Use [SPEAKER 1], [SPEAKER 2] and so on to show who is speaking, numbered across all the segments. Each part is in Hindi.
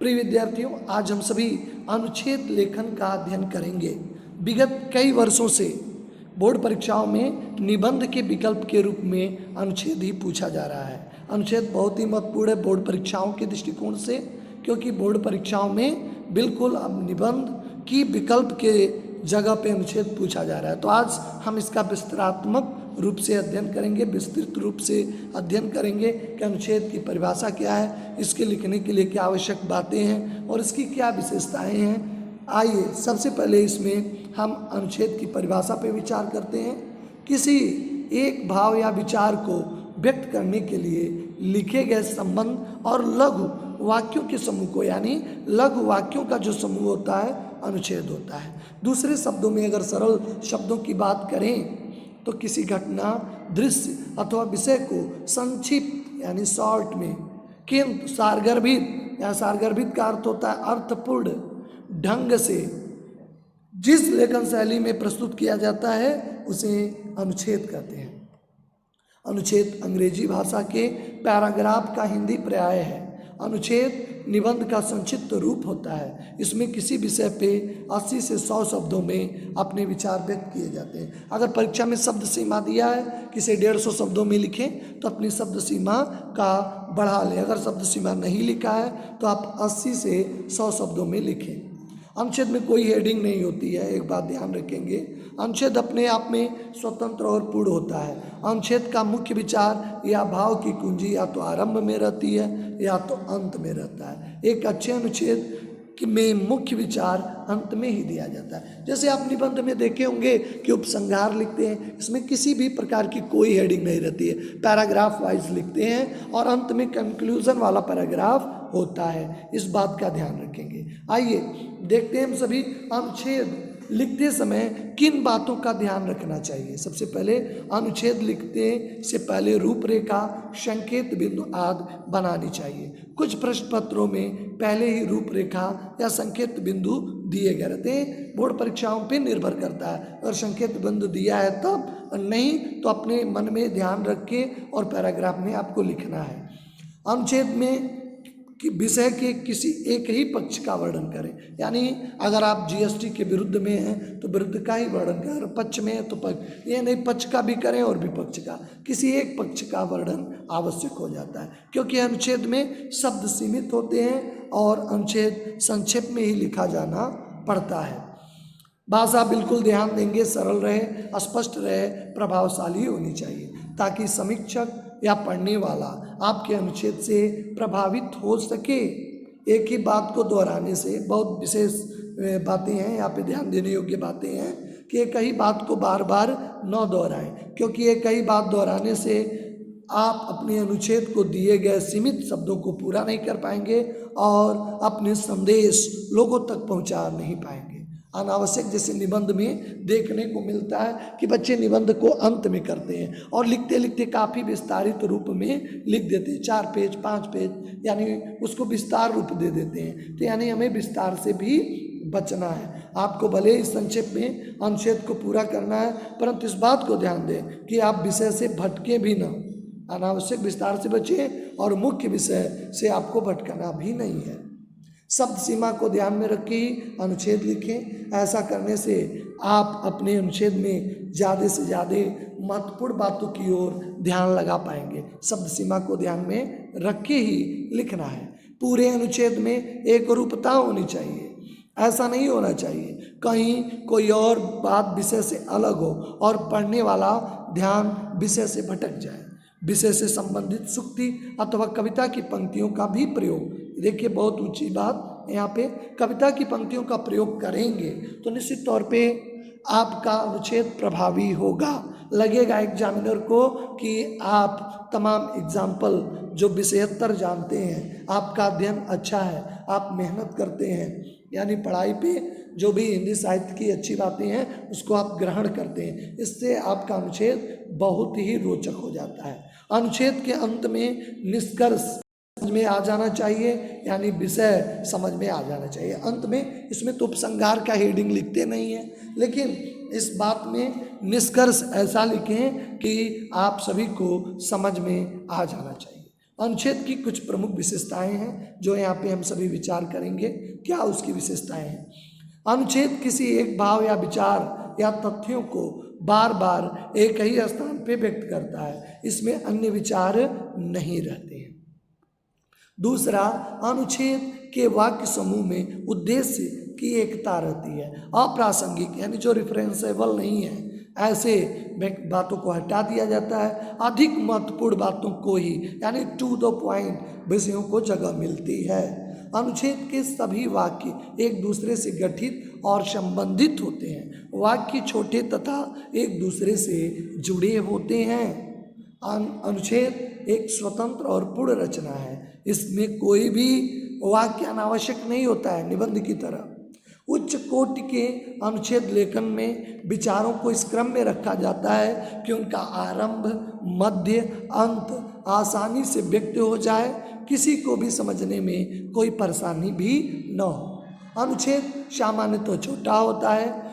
[SPEAKER 1] प्रिय विद्यार्थियों, आज हम सभी अनुच्छेद लेखन का अध्ययन करेंगे। विगत कई वर्षों से बोर्ड परीक्षाओं में निबंध के विकल्प के रूप में अनुच्छेद ही पूछा जा रहा है। अनुच्छेद बहुत ही महत्वपूर्ण है बोर्ड परीक्षाओं के दृष्टिकोण से, क्योंकि बोर्ड परीक्षाओं में बिल्कुल अब निबंध की विकल्प के जगह पे अनुच्छेद पूछा जा रहा है। तो आज हम इसका विस्तरात्मक रूप से अध्ययन करेंगे, विस्तृत रूप से अध्ययन करेंगे कि अनुच्छेद की परिभाषा क्या है, इसके लिखने के लिए क्या आवश्यक बातें हैं और इसकी क्या विशेषताएं हैं। आइए सबसे पहले इसमें हम अनुच्छेद की परिभाषा पर विचार करते हैं। किसी एक भाव या विचार को व्यक्त करने के लिए लिखे गए संबंध और लघु वाक्यों के समूह को, यानी लघु वाक्यों का जो समूह होता है, अनुच्छेद होता है। दूसरे शब्दों में अगर सरल शब्दों की बात करें तो किसी घटना, दृश्य अथवा विषय को संक्षिप्त यानी शॉर्ट में, किंतु सारगर्भित या सारगर्भित का अर्थ होता है अर्थपूर्ण ढंग से जिस लेखन शैली में प्रस्तुत किया जाता है उसे अनुच्छेद कहते हैं। अनुच्छेद अंग्रेजी भाषा के पैराग्राफ का हिंदी पर्याय है। अनुच्छेद निबंध का संक्षिप्त रूप होता है। इसमें किसी विषय पे 80 से 100 शब्दों में अपने विचार व्यक्त किए जाते हैं। अगर परीक्षा में शब्द सीमा दिया है कि इसे 150 शब्दों में लिखें तो अपनी शब्द सीमा का बढ़ा लें। अगर शब्द सीमा नहीं लिखा है तो आप 80 से 100 शब्दों में लिखें। अनुच्छेद में कोई हेडिंग नहीं होती है, एक बात ध्यान रखेंगे। अनुच्छेद अपने आप में स्वतंत्र और पूर्ण होता है। अनुच्छेद का मुख्य विचार या भाव की कुंजी या तो आरंभ में रहती है या तो अंत में रहता है। एक अच्छे अनुच्छेद में मुख्य विचार अंत में ही दिया जाता है। जैसे आप निबंध में देखे होंगे कि उपसंहार लिखते हैं, इसमें किसी भी प्रकार की कोई हेडिंग नहीं रहती है, पैराग्राफ वाइज लिखते हैं और अंत में कंक्लूजन वाला पैराग्राफ होता है। इस बात का ध्यान रखेंगे। आइए देखते हैं हम सभी अनुच्छेद लिखते समय किन बातों का ध्यान रखना चाहिए। सबसे पहले अनुच्छेद लिखते से पहले रूपरेखा, संकेत बिंदु आदि बनानी चाहिए। कुछ प्रश्न पत्रों में पहले ही रूपरेखा या संकेत बिंदु दिए गए रहते हैं। बोर्ड परीक्षाओं पे निर्भर करता है, अगर संकेत बिंदु दिया है तब, नहीं तो अपने मन में ध्यान रख के और पैराग्राफ में आपको लिखना है। अनुच्छेद में कि विषय के किसी एक ही पक्ष का वर्णन करें, यानी अगर आप जीएसटी के विरुद्ध में हैं तो विरुद्ध का ही वर्णन करें, पक्ष में है तो पक्ष, ये नहीं पक्ष का भी करें और विपक्ष का, किसी एक पक्ष का वर्णन आवश्यक हो जाता है। क्योंकि अनुच्छेद में शब्द सीमित होते हैं और अनुच्छेद संक्षेप में ही लिखा जाना पड़ता है। भाषा बिल्कुल ध्यान देंगे, सरल रहे, स्पष्ट रहे, प्रभावशाली होनी चाहिए ताकि समीक्षक या पढ़ने वाला आपके अनुच्छेद से प्रभावित हो सके। एक ही बात को दोहराने से, बहुत विशेष बातें हैं यहाँ पे, ध्यान देने योग्य बातें हैं कि एक ही बात को बार बार न दोहराएं, क्योंकि एक ही बात दोहराने से आप अपने अनुच्छेद को दिए गए सीमित शब्दों को पूरा नहीं कर पाएंगे और अपने संदेश लोगों तक पहुँचा नहीं पाएंगे। अनावश्यक जैसे निबंध में देखने को मिलता है कि बच्चे निबंध को अंत में करते हैं और लिखते लिखते काफ़ी विस्तारित रूप में लिख देते हैं, 4 पेज 5 पेज, यानी उसको विस्तार रूप दे देते हैं। तो यानी हमें विस्तार से भी बचना है। आपको भले ही संक्षेप में अनुच्छेद को पूरा करना है, परंतु इस बात को ध्यान दें कि आप विषय से भटके भी न, अनावश्यक विस्तार से बचें और मुख्य विषय से आपको भटकना भी नहीं है। शब्द सीमा को ध्यान में रख के ही अनुच्छेद लिखें। ऐसा करने से आप अपने अनुच्छेद में ज़्यादा से ज़्यादा महत्वपूर्ण बातों की ओर ध्यान लगा पाएंगे। शब्द सीमा को ध्यान में रख के ही लिखना है। पूरे अनुच्छेद में एक रूपता होनी चाहिए, ऐसा नहीं होना चाहिए कहीं कोई और बात विषय से अलग हो और पढ़ने वाला ध्यान विषय से भटक जाए। विषय से संबंधित सूक्ति अथवा कविता की पंक्तियों का भी प्रयोग, देखिए बहुत ऊंची बात यहाँ पे, कविता की पंक्तियों का प्रयोग करेंगे तो निश्चित तौर पे आपका अनुच्छेद प्रभावी होगा। लगेगा एग्जामिनर को कि आप तमाम एग्जाम्पल जो विषयोत्तर जानते हैं, आपका अध्ययन अच्छा है, आप मेहनत करते हैं, यानी पढ़ाई पे जो भी हिंदी साहित्य की अच्छी बातें हैं उसको आप ग्रहण करते हैं। इससे आपका अनुच्छेद बहुत ही रोचक हो जाता है। अनुच्छेद के अंत में निष्कर्ष समझ में आ जाना चाहिए, यानी विषय समझ में आ जाना चाहिए। अंत में इसमें तो उपसंहार का हेडिंग लिखते नहीं है, लेकिन इस बात में निष्कर्ष ऐसा लिखें कि आप सभी को समझ में आ जाना चाहिए। अनुच्छेद की कुछ प्रमुख विशेषताएं हैं जो यहाँ पे हम सभी विचार करेंगे। क्या उसकी विशेषताएं हैं? अनुच्छेद किसी एक भाव या विचार या तथ्यों को बार बार एक ही स्थान पे व्यक्त करता है, इसमें अन्य विचार नहीं रहते हैं। दूसरा, अनुच्छेद के वाक्य समूह में उद्देश्य की एकता रहती है। अप्रासंगिक यानी जो रिफरेंसेबल नहीं है ऐसे बातों को हटा दिया जाता है। अधिक महत्वपूर्ण बातों को ही यानी टू द पॉइंट विषयों को जगह मिलती है। अनुच्छेद के सभी वाक्य एक दूसरे से गठित और संबंधित होते हैं। वाक्य छोटे तथा एक दूसरे से जुड़े होते हैं। अनुच्छेद एक स्वतंत्र और पूर्ण रचना है। इसमें कोई भी वाक्य अनावश्यक नहीं होता है निबंध की तरह। उच्च कोटि के अनुच्छेद लेखन में विचारों को इस क्रम में रखा जाता है कि उनका आरंभ, मध्य, अंत आसानी से व्यक्त हो जाए, किसी को भी समझने में कोई परेशानी भी न हो। अनुच्छेद सामान्यतः तो छोटा होता है,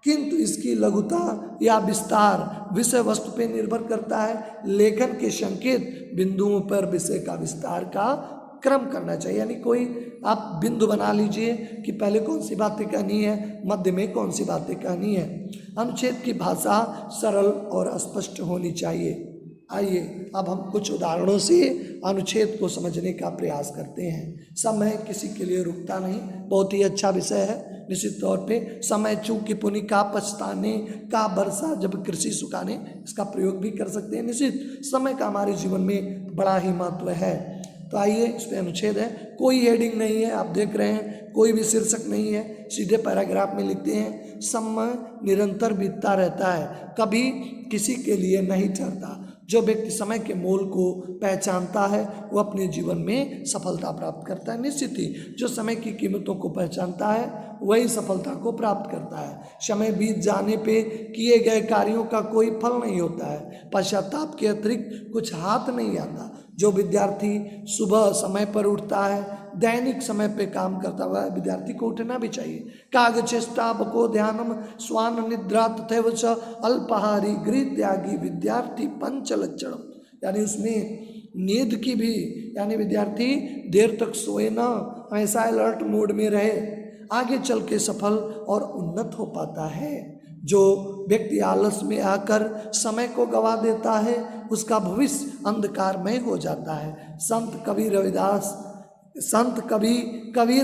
[SPEAKER 1] किंतु इसकी लघुता या विस्तार विषय वस्तु पर निर्भर करता है। लेखन के संकेत बिंदुओं पर विषय का विस्तार का क्रम करना चाहिए। यानी कोई आप बिंदु बना लीजिए कि पहले कौन सी बातें कहनी है, मध्य में कौन सी बातें कहनी है। अनुच्छेद की भाषा सरल और स्पष्ट होनी चाहिए। आइए अब हम कुछ उदाहरणों से अनुच्छेद को समझने का प्रयास करते हैं। समय किसी के लिए रुकता नहीं, बहुत ही अच्छा विषय है। निश्चित तौर पे समय चूक पुनि का पछताने का बरसा जब कृषि सुखाने, इसका प्रयोग भी कर सकते हैं। निश्चित समय का हमारे जीवन में बड़ा ही महत्व है। तो आइए इस पे अनुच्छेद है। कोई हेडिंग नहीं है, आप देख रहे हैं, कोई भी शीर्षक नहीं है, सीधे पैराग्राफ में लिखते हैं। समय निरंतर बीतता रहता है, कभी किसी के लिए नहीं ठहरता। जो व्यक्ति समय के मोल को पहचानता है वो अपने जीवन में सफलता प्राप्त करता है। निश्चित ही जो समय की कीमतों को पहचानता है वही सफलता को प्राप्त करता है। समय बीत जाने पे किए गए कार्यों का कोई फल नहीं होता है, पश्चाताप के अतिरिक्त कुछ हाथ नहीं आता। जो विद्यार्थी सुबह समय पर उठता है, दैनिक समय पे काम करता हुआ विद्यार्थी को उठना भी चाहिए। कागचेष्टा बको ध्यानम स्वान निद्रा तथैव च अल्पाहारी गृह त्यागी विद्यार्थी पंचलक्षणम, यानी उसमें नींद की भी, यानी विद्यार्थी देर तक सोए ना, हमेशा अलर्ट मोड में रहे, आगे चल के सफल और उन्नत हो पाता है। जो व्यक्ति आलस में आकर समय को गवा देता है उसका भविष्य अंधकारमय हो जाता है। संत कबीर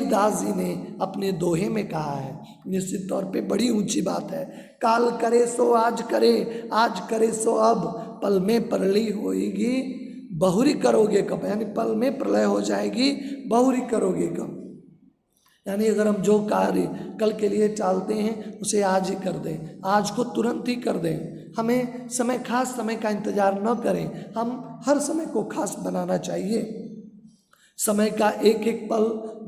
[SPEAKER 1] दास जी ने अपने दोहे में कहा है, निश्चित तौर पे बड़ी ऊंची बात है। काल करे सो आज करे, आज करे सो अब, पल में प्रलय होएगी बहुरी करोगे कब, यानी पल में प्रलय हो जाएगी बहुरी करोगे कब। यानी अगर हम जो कार्य कल के लिए टालते हैं उसे आज ही कर दें, आज को तुरंत ही कर दें। हमें खास समय का इंतजार न करें, हम हर समय को खास बनाना चाहिए। समय का एक एक पल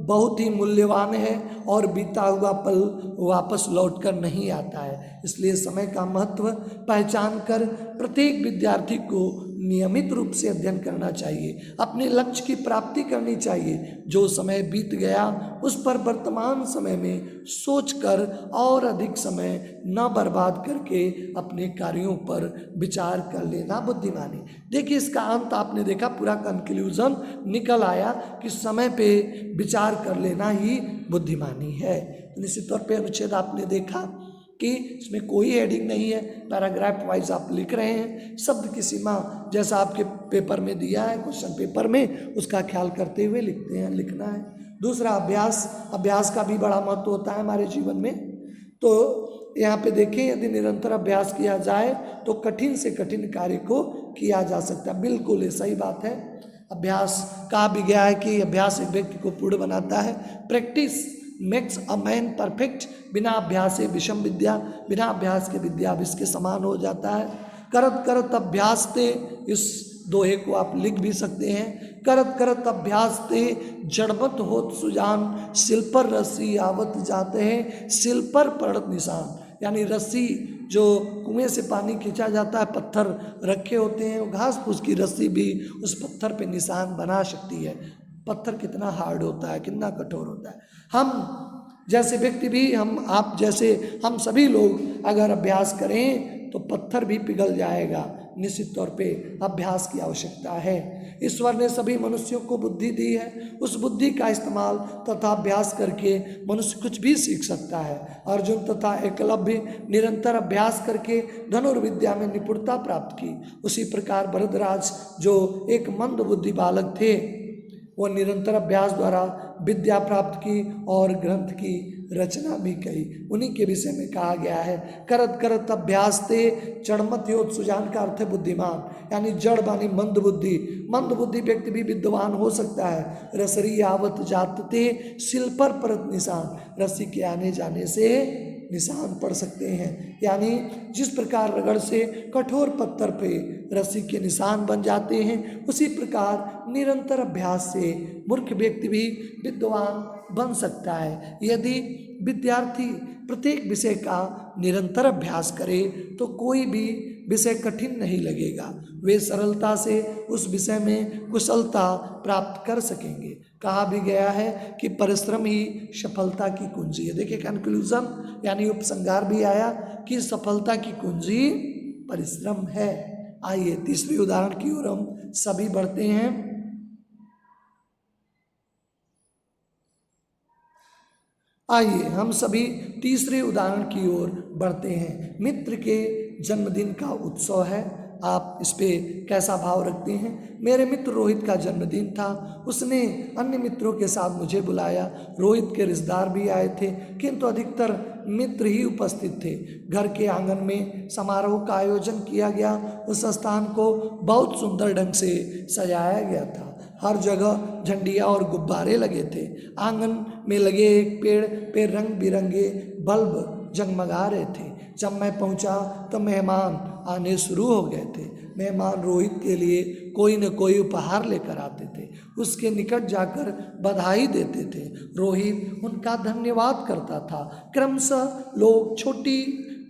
[SPEAKER 1] बहुत ही मूल्यवान है और बीता हुआ पल वापस लौटकर नहीं आता है। इसलिए समय का महत्व पहचान कर प्रत्येक विद्यार्थी को नियमित रूप से अध्ययन करना चाहिए, अपने लक्ष्य की प्राप्ति करनी चाहिए। जो समय बीत गया उस पर वर्तमान समय में सोचकर और अधिक समय न बर्बाद करके अपने कार्यों पर विचार कर लेना बुद्धिमानी। देखिए इसका अंत आपने देखा, पूरा कंक्लूजन निकल आया कि समय पे विचार कर लेना ही बुद्धिमानी है। निश्चित तौर पे अनुच्छेद आपने देखा कि इसमें कोई हेडिंग नहीं है, पैराग्राफ वाइज आप लिख रहे हैं। शब्द की सीमा जैसा आपके पेपर में दिया है, क्वेश्चन पेपर में, उसका ख्याल करते हुए लिखना है। दूसरा अभ्यास का भी बड़ा महत्व होता है हमारे जीवन में। तो यहाँ पे देखें, यदि निरंतर अभ्यास किया जाए तो कठिन से कठिन कार्य को किया जा सकता है। बिल्कुल ये सही बात है। अभ्यास कहा भी गया है कि अभ्यास एक व्यक्ति को पूर्ण बनाता है। Practice makes a man perfect, बिना अभ्यास से विषम विद्या, बिना अभ्यास के विद्या विष के समान हो जाता है। करत करत अभ्यास ते, इस दोहे को आप लिख भी सकते हैं। करत करत अभ्यास ते जड़मत होत सुजान, सिल पर रस्सी आवत जाते हैं सिल पर पड़त निशान। यानी रस्सी जो कुएं से पानी खींचा जाता है, पत्थर रखे होते हैं, वो घास फूस की रस्सी भी उस पत्थर पे निशान बना सकती है। पत्थर कितना हार्ड होता है, कितना कठोर होता है। हम जैसे व्यक्ति भी, आप जैसे हम सभी लोग अगर अभ्यास करें तो पत्थर भी पिघल जाएगा, निश्चित तौर पे अभ्यास की आवश्यकता है। ईश्वर ने सभी मनुष्यों को बुद्धि दी है, उस बुद्धि का इस्तेमाल तथा अभ्यास करके मनुष्य कुछ भी सीख सकता है। अर्जुन तथा एकलव्य निरंतर अभ्यास करके धनुर्विद्या में निपुणता प्राप्त की, उसी प्रकार भरद्वाज जो एक मंद बुद्धि बालक थे वो निरंतर अभ्यास द्वारा विद्या प्राप्त की और ग्रंथ की रचना भी कही। उन्हीं के विषय में कहा गया है, करत करत अभ्यास ते जड़मत सुजान का अर्थ है बुद्धिमान, यानी जड़ मानी मंद बुद्धि। मंद बुद्धि व्यक्ति भी विद्वान हो सकता है। रसरी आवत जातते सिल पर परत निशान, रस्सी के आने जाने से निशान पड़ सकते हैं, यानी जिस प्रकार रगड़ से कठोर पत्थर पे रस्सी के निशान बन जाते हैं, उसी प्रकार निरंतर अभ्यास से मूर्ख व्यक्ति भी विद्वान बन सकता है। यदि विद्यार्थी प्रत्येक विषय का निरंतर अभ्यास करे तो कोई भी विषय कठिन नहीं लगेगा, वे सरलता से उस विषय में कुशलता प्राप्त कर सकेंगे। कहा भी गया है कि परिश्रम ही सफलता की कुंजी है। देखिए कंक्लूजन यानी उपसंहार भी आया कि सफलता की कुंजी परिश्रम है। आइए तीसरे उदाहरण की ओर हम सभी बढ़ते हैं। आइए हम सभी तीसरे उदाहरण की ओर बढ़ते हैं। मित्र के जन्मदिन का उत्सव है, आप इस पे कैसा भाव रखते हैं? मेरे मित्र रोहित का जन्मदिन था, उसने अन्य मित्रों के साथ मुझे बुलाया। रोहित के रिश्तेदार भी आए थे, किंतु अधिकतर मित्र ही उपस्थित थे। घर के आंगन में समारोह का आयोजन किया गया। उस स्थान को बहुत सुंदर ढंग से सजाया गया था। हर जगह झंडियाँ और गुब्बारे लगे थे। आंगन में लगे एक पेड़ पे रंग बिरंगे बल्ब जगमगा रहे थे। जब मैं पहुंचा तो मेहमान आने शुरू हो गए थे। मेहमान रोहित के लिए कोई न कोई उपहार लेकर आते थे, उसके निकट जाकर बधाई देते थे। रोहित उनका धन्यवाद करता था। क्रमशः लोग छोटी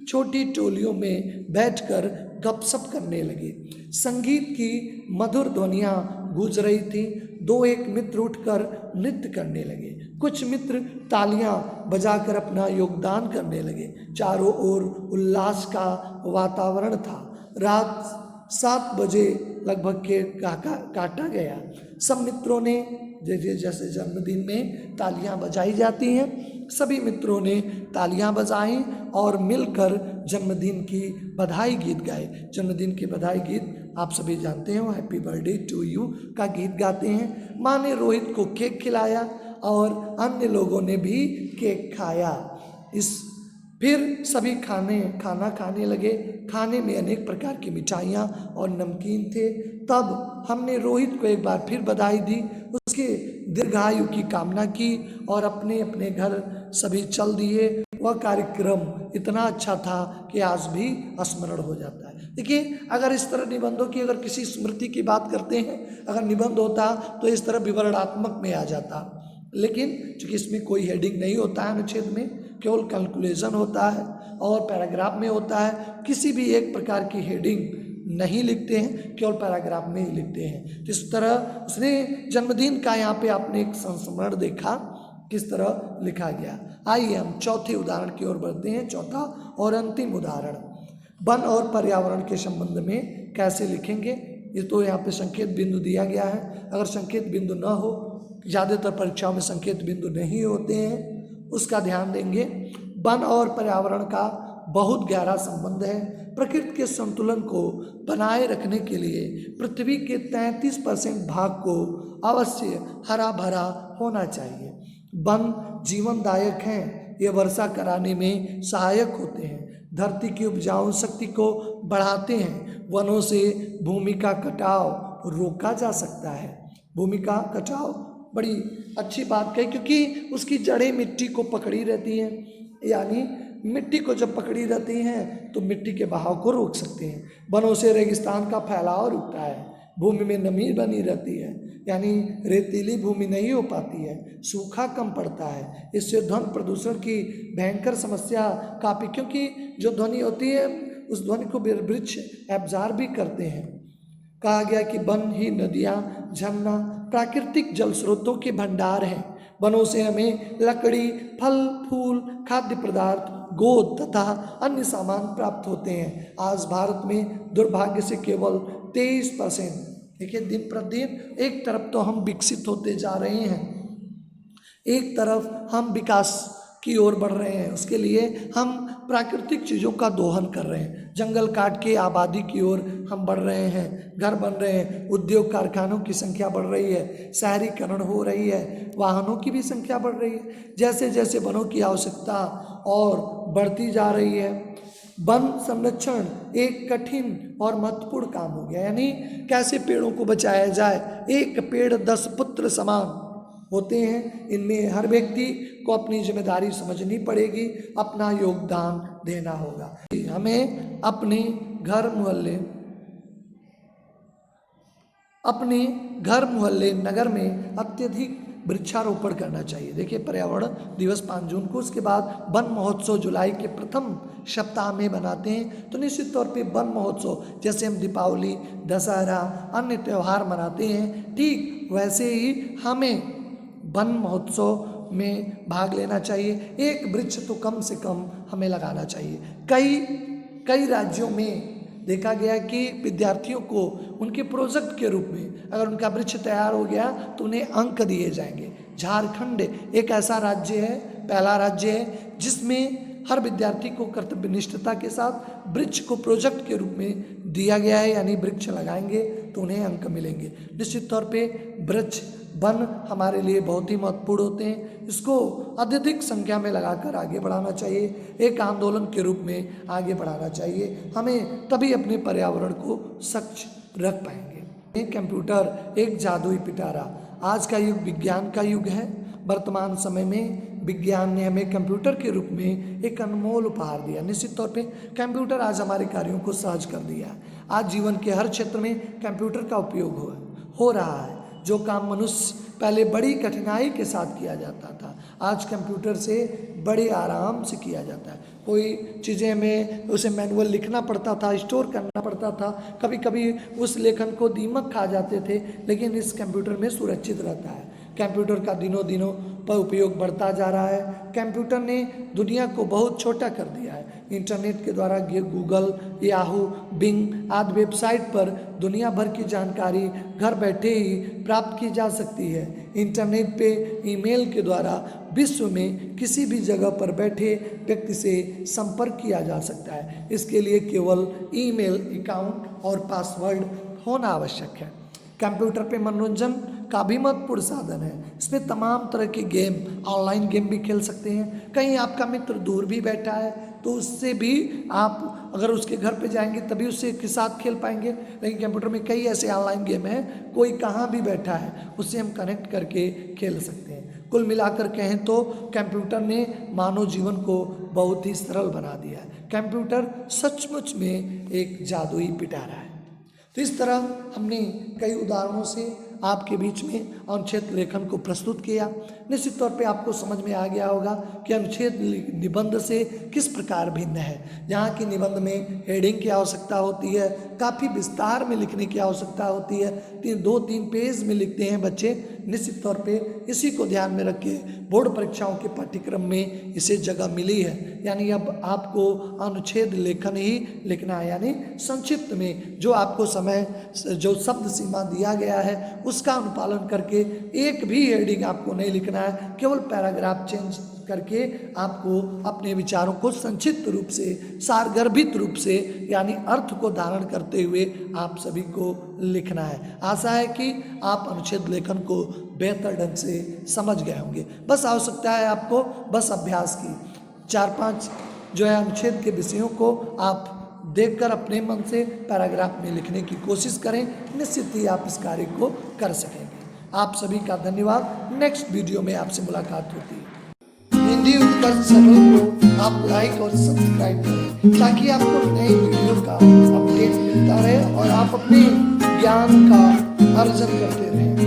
[SPEAKER 1] छोटी टोलियों में बैठकर गपशप करने लगे। संगीत की मधुर ध्वनियाँ गूंज रही थी। दो एक मित्र उठकर नृत्य करने लगे, कुछ मित्र तालियां बजाकर अपना योगदान करने लगे। चारों ओर उल्लास का वातावरण था। रात 7 बजे लगभग केक काटा गया। सब मित्रों ने जैसे जन्मदिन में तालियां बजाई जाती हैं, सभी मित्रों ने तालियां बजाई और मिलकर जन्मदिन की बधाई गीत गाए। जन्मदिन के बधाई गीत आप सभी जानते हो, हैप्पी बर्थडे टू यू का गीत गाते हैं। माँ ने रोहित को केक खिलाया और अन्य लोगों ने भी केक खाया। फिर सभी खाना खाने लगे। खाने में अनेक प्रकार की मिठाइयाँ और नमकीन थे। तब हमने रोहित को एक बार फिर बधाई दी, उसके दीर्घायु की कामना की और अपने अपने घर सभी चल दिए। वह कार्यक्रम इतना अच्छा था कि आज भी स्मरण हो जाता है। देखिए, अगर इस तरह निबंधों की अगर किसी स्मृति की बात करते हैं, अगर निबंध होता तो इस तरह विवरणात्मक में आ जाता, लेकिन चूंकि इसमें कोई हेडिंग नहीं होता है, अनुच्छेद में केवल कैलकुलेशन होता है और पैराग्राफ में होता है। किसी भी एक प्रकार की हेडिंग नहीं लिखते हैं, केवल पैराग्राफ में ही लिखते हैं। तो इस तरह उसने जन्मदिन का यहाँ पे आपने एक संस्मरण देखा किस तरह लिखा गया। आइए हम चौथे उदाहरण की ओर बढ़ते हैं। चौथा और अंतिम उदाहरण, वन और पर्यावरण के संबंध में कैसे लिखेंगे। ये तो यहाँ पे संकेत बिंदु दिया गया है। अगर संकेत बिंदु न हो, ज़्यादातर परीक्षाओं में संकेत बिंदु नहीं होते हैं, उसका ध्यान देंगे। वन और पर्यावरण का बहुत गहरा संबंध है। प्रकृति के संतुलन को बनाए रखने के लिए पृथ्वी के 33% भाग को अवश्य हरा भरा होना चाहिए। वन जीवनदायक हैं, ये वर्षा कराने में सहायक होते हैं, धरती की उपजाऊ शक्ति को बढ़ाते हैं। वनों से भूमि का कटाव रोका जा सकता है। भूमि का कटाव बड़ी अच्छी बात कही, क्योंकि उसकी जड़ें मिट्टी को पकड़ी रहती हैं, यानी मिट्टी को जब पकड़ी रहती हैं तो मिट्टी के बहाव को रोक सकते हैं। वनों से रेगिस्तान का फैलाव रुकता है, भूमि में नमी बनी रहती है, यानी रेतीली भूमि नहीं हो पाती है, सूखा कम पड़ता है। इससे ध्वनि प्रदूषण की भयंकर समस्या काफ़ी, क्योंकि जो ध्वनि होती है उस ध्वनि को वृक्ष एब्जॉर्ब भी करते हैं। कहा गया कि वन ही नदियाँ, झरना प्राकृतिक जल स्रोतों के भंडार हैं। वनों से हमें लकड़ी, फल फूल, खाद्य पदार्थ, गोद तथा अन्य सामान प्राप्त होते हैं। आज भारत में दुर्भाग्य से केवल 23%, देखिए दिन प्रतिदिन एक तरफ तो हम विकसित होते जा रहे हैं, एक तरफ हम विकास की ओर बढ़ रहे हैं, उसके लिए हम प्राकृतिक चीज़ों का दोहन कर रहे हैं, जंगल काट के आबादी की ओर हम बढ़ रहे हैं, घर बन रहे हैं, उद्योग कारखानों की संख्या बढ़ रही है, शहरीकरण हो रही है, वाहनों की भी संख्या बढ़ रही है। जैसे जैसे वनों की आवश्यकता और बढ़ती जा रही है, वन संरक्षण एक कठिन और महत्वपूर्ण काम हो गया। यानी कैसे पेड़ों को बचाया जाए, एक पेड़ 10 पुत्र समान होते हैं। इनमें हर व्यक्ति को अपनी जिम्मेदारी समझनी पड़ेगी, अपना योगदान देना होगा। हमें अपने घर मोहल्ले नगर में अत्यधिक वृक्षारोपण करना चाहिए। देखिए पर्यावरण दिवस 5 जून को, उसके बाद वन महोत्सव जुलाई के प्रथम सप्ताह में बनाते हैं। तो निश्चित तौर पे वन महोत्सव जैसे हम दीपावली, दशहरा, अन्य त्यौहार मनाते हैं, ठीक वैसे ही हमें वन महोत्सव में भाग लेना चाहिए। एक वृक्ष तो कम से कम हमें लगाना चाहिए। कई राज्यों में देखा गया कि विद्यार्थियों को उनके प्रोजेक्ट के रूप में अगर उनका वृक्ष तैयार हो गया तो उन्हें अंक दिए जाएंगे। झारखंड एक ऐसा राज्य है, पहला राज्य है जिसमें हर विद्यार्थी को कर्तव्यनिष्ठता के साथ वृक्ष को प्रोजेक्ट के रूप में दिया गया है, यानी वृक्ष लगाएंगे तो उन्हें अंक मिलेंगे। निश्चित तौर पे वृक्ष वन हमारे लिए बहुत ही महत्वपूर्ण होते हैं, इसको अत्यधिक संख्या में लगाकर आगे बढ़ाना चाहिए, एक आंदोलन के रूप में आगे बढ़ाना चाहिए। हमें तभी अपने पर्यावरण को स्वच्छ रख पाएंगे। कंप्यूटर एक जादुई पिटारा। आज का युग विज्ञान का युग है। वर्तमान समय में विज्ञान ने हमें कंप्यूटर के रूप में एक अनमोल उपहार दिया। निश्चित तौर पे कंप्यूटर आज हमारे कार्यों को सहज कर दिया। आज जीवन के हर क्षेत्र में कंप्यूटर का उपयोग हो रहा है। जो काम मनुष्य पहले बड़ी कठिनाई के साथ किया जाता था, आज कंप्यूटर से बड़े आराम से किया जाता है। कोई चीज़ें में उसे मैनुअल लिखना पड़ता था, स्टोर करना पड़ता था, कभी कभी उस लेखन को दीमक खा जाते थे, लेकिन इस कंप्यूटर में सुरक्षित रहता है। कंप्यूटर का दिनों दिनों पर उपयोग बढ़ता जा रहा है। कंप्यूटर ने दुनिया को बहुत छोटा कर दिया है। इंटरनेट के द्वारा गूगल, याहू, बिंग आदि वेबसाइट पर दुनिया भर की जानकारी घर बैठे ही प्राप्त की जा सकती है। इंटरनेट पे ईमेल के द्वारा विश्व में किसी भी जगह पर बैठे व्यक्ति से संपर्क किया जा सकता है। इसके लिए केवल ईमेल अकाउंट और पासवर्ड होना आवश्यक है। कंप्यूटर पे मनोरंजन का भी महत्वपूर्ण साधन है। इसमें तमाम तरह के गेम, ऑनलाइन गेम भी खेल सकते हैं। कहीं आपका मित्र दूर भी बैठा है तो उससे भी आप अगर उसके घर पे जाएंगे तभी उससे के साथ खेल पाएंगे। लेकिन कंप्यूटर में कई ऐसे ऑनलाइन गेम हैं, कोई कहाँ भी बैठा है उससे हम कनेक्ट करके खेल सकते हैं। कुल मिलाकर कहें तो कंप्यूटर ने मानव जीवन को बहुत ही सरल बना दिया है। कंप्यूटर सचमुच में एक जादुई पिटारा है। तो इस तरह हमने कई उदाहरणों से आपके बीच में अनुच्छेद लेखन को प्रस्तुत किया। निश्चित तौर पे आपको समझ में आ गया होगा कि अनुच्छेद निबंध से किस प्रकार भिन्न है। जहाँ की निबंध में हेडिंग की आवश्यकता होती है, काफ़ी विस्तार में लिखने की आवश्यकता होती है, 2-3 पेज में लिखते हैं बच्चे। निश्चित तौर पे इसी को ध्यान में रख के बोर्ड परीक्षाओं के पाठ्यक्रम में इसे जगह मिली है। यानी अब आपको अनुच्छेद लेखन ही लिखना है, यानी संक्षिप्त में जो आपको समय, जो शब्द सीमा दिया गया है उसका अनुपालन करके एक भी हेडिंग आपको नहीं लिखना है। केवल पैराग्राफ चेंज करके आपको अपने विचारों को संक्षिप्त रूप से, सारगर्भित रूप से, यानी अर्थ को धारण करते हुए आप सभी को लिखना है। आशा है कि आप अनुच्छेद लेखन को बेहतर ढंग से समझ गए होंगे। बस आवश्यकता है आपको बस अभ्यास की। 4-5 जो है अनुच्छेद के विषयों को आप देखकर अपने मन से पैराग्राफ में लिखने की कोशिश करें। निश्चित ही आप इस कार्य को कर सकेंगे। आप सभी का धन्यवाद। नेक्स्ट वीडियो में आपसे मुलाकात होती है। हिंदी उत्कर्ष चैनल को आप लाइक और सब्सक्राइब करें ताकि आपको नई वीडियो का अपडेट मिलता रहे और आप अपने ज्ञान का अर्जन करते रहें।